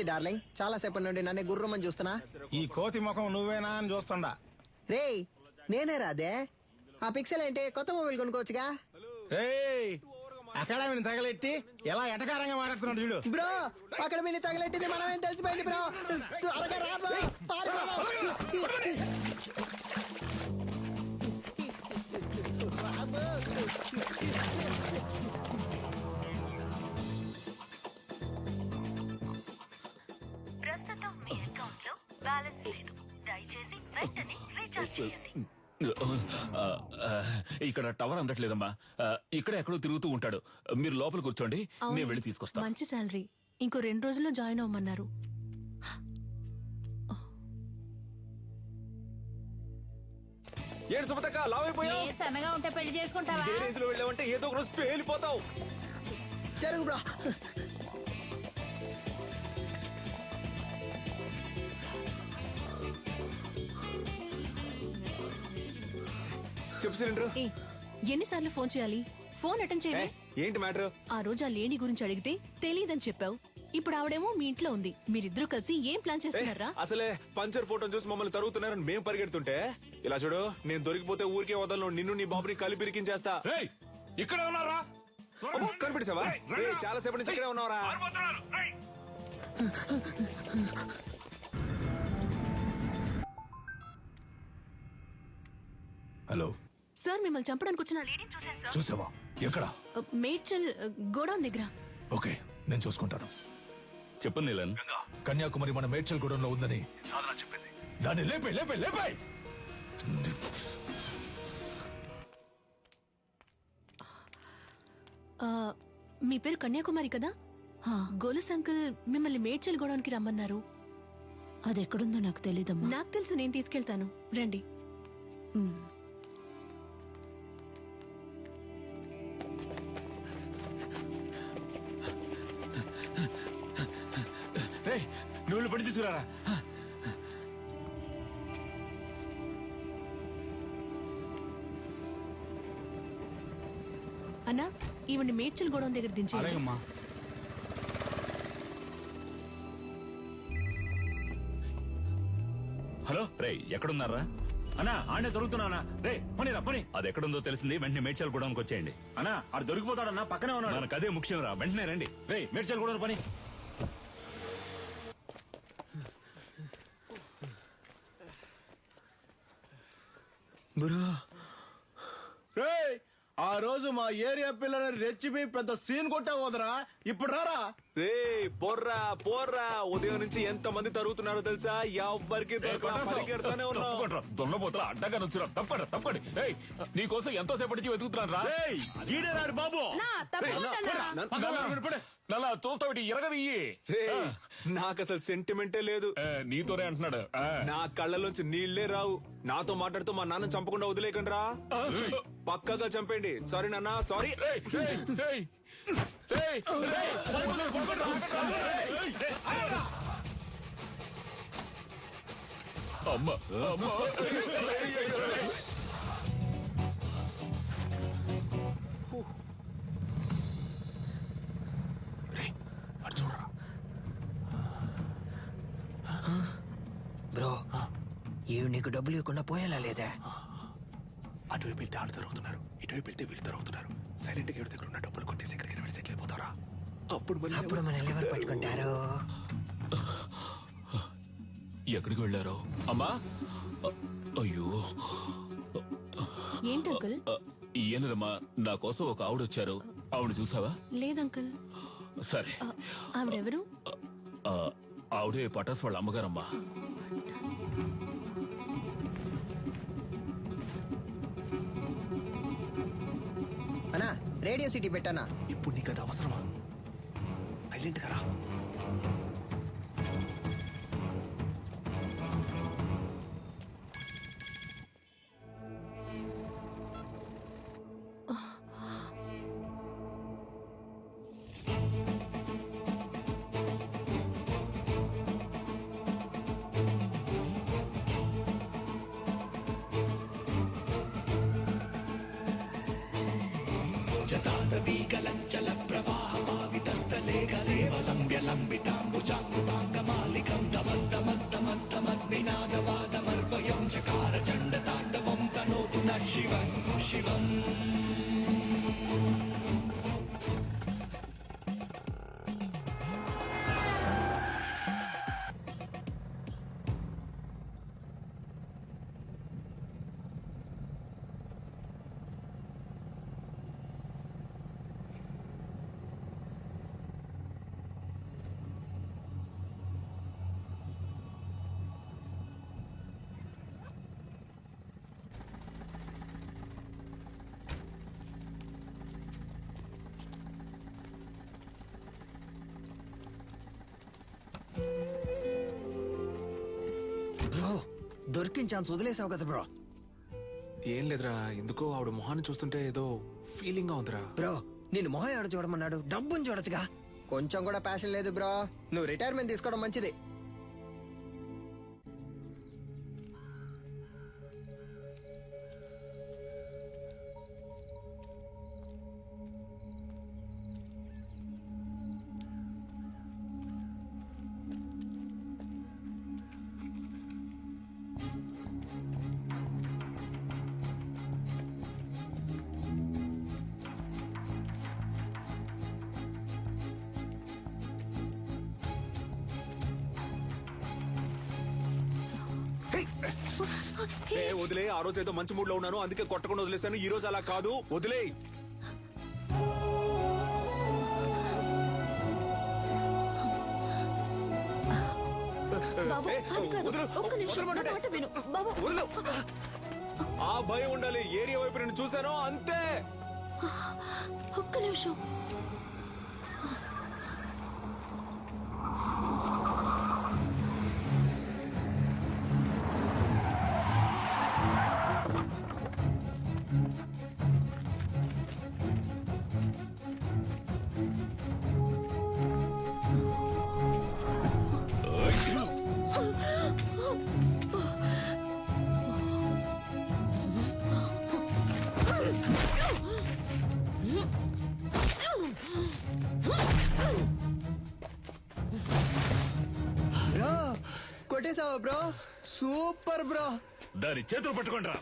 ఏమైంది డార్లింగ్, చాలా సేపటి నుండి నన్ను గుర్రమని చూస్తున్నా. ఈ కోతి ముఖం నువ్వేనా అని చూస్తుండా. రేయ్ నేనే రాదే. ఆ పిక్సెల్ ఏంటి, కొత్త మొబైల్ కొనుక్కోవచ్చుగా. అకాడమీని తగలెట్టి ఎలా ఎటకారంగా మాట్లాడుతున్నాడు చూడు. బ్రో అక్కడ మీరు తగలెట్టింది మనమేం తెలిసిపోయింది బ్రో. త్వరగా రా బ్రో, ప్రస్తుతం మీ అకౌంట్ లో బ్యాలెన్స్ లేదు, దయచేసి వెంటనే రీఛార్జ్ చేయండి. ఇక్కడ టవర్ అందట్లేదమ్మా. ఇక్కడ ఎక్కడో తిరుగుతూ ఉంటాడు. మీరు లోపల కూర్చోండి, నేను వెళ్ళి తీసుకొస్తా. మంచి శాలరీ, ఇంకో 2 రోజుల్లో జాయిన్ అవ్వమన్నారు. ఏడు సుమతక్క లావైపోయావు. సన్నగా ఉంటే పెళ్లి చేసుకుంటావా? ఏ రేంజ్ లో వెళ్ళావంటే ఏదో ఒక రోజు పేలిపోతావు. జరుగు బ్రో. చెప్పు సిలిండర్. ఎన్నిసార్లు ఫోన్ చేయాలి? ఫోన్ అటెండ్ చేయాలి. ఏంటి మ్యాటర్? ఆ రోజు ఆ లేడీ గురించి అడిగితే తెలీదని చెప్పావు. ఇప్పుడు ఆవిడేమో మీ ఇంట్లో ఉంది. మీరిద్దరూ కలిసి ఏం ప్లాన్ చేస్తున్నారా? అసలే పంచర్ ఫోటో చూసి మమ్మల్ని తరుగుతున్నారని మేము పరిగెడుతుంటే ఇలా చూడు, నేను దొరికిపోతే ఊరికే వదలను. నిన్ను నీ బాబుని కలిపి ఇరికించేస్తా. ఇక్కడ ఉన్నారా? కనిపించావా? చాలా సేపటి నుంచి ఇక్కడే ఉన్నావరా? హలో సార్, మిమ్మల్ని చంపడానికి వచ్చిన లేడీని చూశాను సార్. చూసావా? ఎక్కడ? మేడ్చల్ గోడౌన్ దగ్గర. ఓకే, నేను చూసుకుంటాను. చెప్పండి నీలన్. కన్యాకుమారి మన మేడ్చల్ గూడెంలో ఉందని సాధన చెప్పింది. దాన్ని లేపే లేపే లేపే. మీ పేరు కన్యాకుమారి కదా? గోలస్ అంకుల్ మిమ్మల్ని మేడ్చల్ గోడౌన్కి రమ్మన్నారు. అదెక్కడుందో నాకు తెలీదమ్మా. నాకు తెలుసు, నేను తీసుకెళ్తాను, రండి. నువ్వు పడి తీసుకురారా. అన్నా, ఈవిడ్ని మేడ్చల్ గోడౌన్ దగ్గర దించే. హలో రే, ఎక్కడున్నారా? అన్నా ఆడే దొరుకుతున్నా. రే పని రా పని. అది ఎక్కడుందో తెలిసింది, వెంటనే మేడ్చల్ గూడానికి వచ్చేయండి. అన్నా ఆడు దొరికిపోతాడన్నా, పక్కనే ఉన్నాడు. మనకు అదే ముఖ్యం రా, వెంటనే రండి. రే మేడ్చల్ కూడా పని. బ్రో రేయ్, ఆ రోజు మా ఏరియా పిల్లని రెచ్చిపి పెద్ద సీన్ కొట్టే పోదరా. ఇప్పుడు రారా. రే పోర్రా పోర్రా. ఉదయం నుంచి ఎంత మంది తరుగుతున్నారో తెలుసా? ఎవ్వరికి పరిగెడతానే ఉన్నావు. దొన్నపోతల అడ్డగా నుంచురా. తప్పండి తప్పండి. నీ కోసం ఎంతో సేపటి నుంచి వెతుకుతున్నాను రా. ఈడేనాడు బాబు. నల్లా చూస్తావు ఎరగదియ్యి. నాకు అసలు సెంటిమెంటే లేదు. నీతోనే అంటున్నాడు. నా కళ్ళలోంచి నీళ్లే రావు. నాతో మాట్లాడుతూ మా నాన్న చంపకుండా వదిలేకండి రా. పక్కగా చంపండి. సారీ నాన్న, సారీ. అమ్మా అమ్మా. బ్రో ఇవి నీకు డబ్బులు ఇవ్వకుండా పోయేలా లేదా? అటువైపు వెళ్తే ఆడు తరుగుతున్నారు, ఇటువైపు వెళ్తే వీళ్ళు తరుగుతున్నారు. సైలెంట్ గా దగ్గర ఉన్న డబ్బులు కొట్టేసి ఎక్కడికి వెళ్ళి సెటిల్ అయిపోతారా? అప్పుడు మన ఎవరు పట్టుకుంటారు? ఎక్కడికి వెళ్ళారో? అమ్మా అయ్యో. ఏంటి అంకుల్? ఏనదమ్మా, నా కోసం ఒక ఆవిడ వచ్చారు. ఆవిడ చూసావా? లేదంకుల్. సరే. ఆవిడెవరు? ఆవిడే పటాస్ వాళ్ళ అమ్మగారమ్మా. అన్నా రేడియో సిటీ పెట్టానా? ఇప్పుడు నీకు అది అవసరమా? సైలెంట్ గా రా. బ్రో దొరికిన ఛాన్స్ వదిలేసావు కదా బ్రో. ఏం లేదురా, ఎందుకో ఆవిడ మొహాన్ని చూస్తుంటే ఏదో ఫీలింగ్ గా ఉందిరా. బ్రో నిన్ను మొహం ఆడ చూడమన్నాడు, డబ్బుని చూడొచ్చుగా. కొంచెం కూడా ప్యాషన్ లేదు బ్రో. నువ్వు రిటైర్మెంట్ తీసుకోవడం మంచిది. వదిలే, ఆ రోజు ఏదో మంచి మూడ్ లో ఉన్నాను అందుకే కొట్టకుండా వదిలేస్తాను. ఈ రోజు అలా కాదు, వదిలే. బాబు అది కాదు, ఒక్క నిమిషం నా మాట విను బాబు. ఆ భయం ఉండాలి. ఏరియా వైపు నేను చూశాను అంతే. ఒక్క నిమిషం. బ్రో కొట్టేసావా బ్రో? Super bro. దాని చేతులు పట్టుకోండి రా.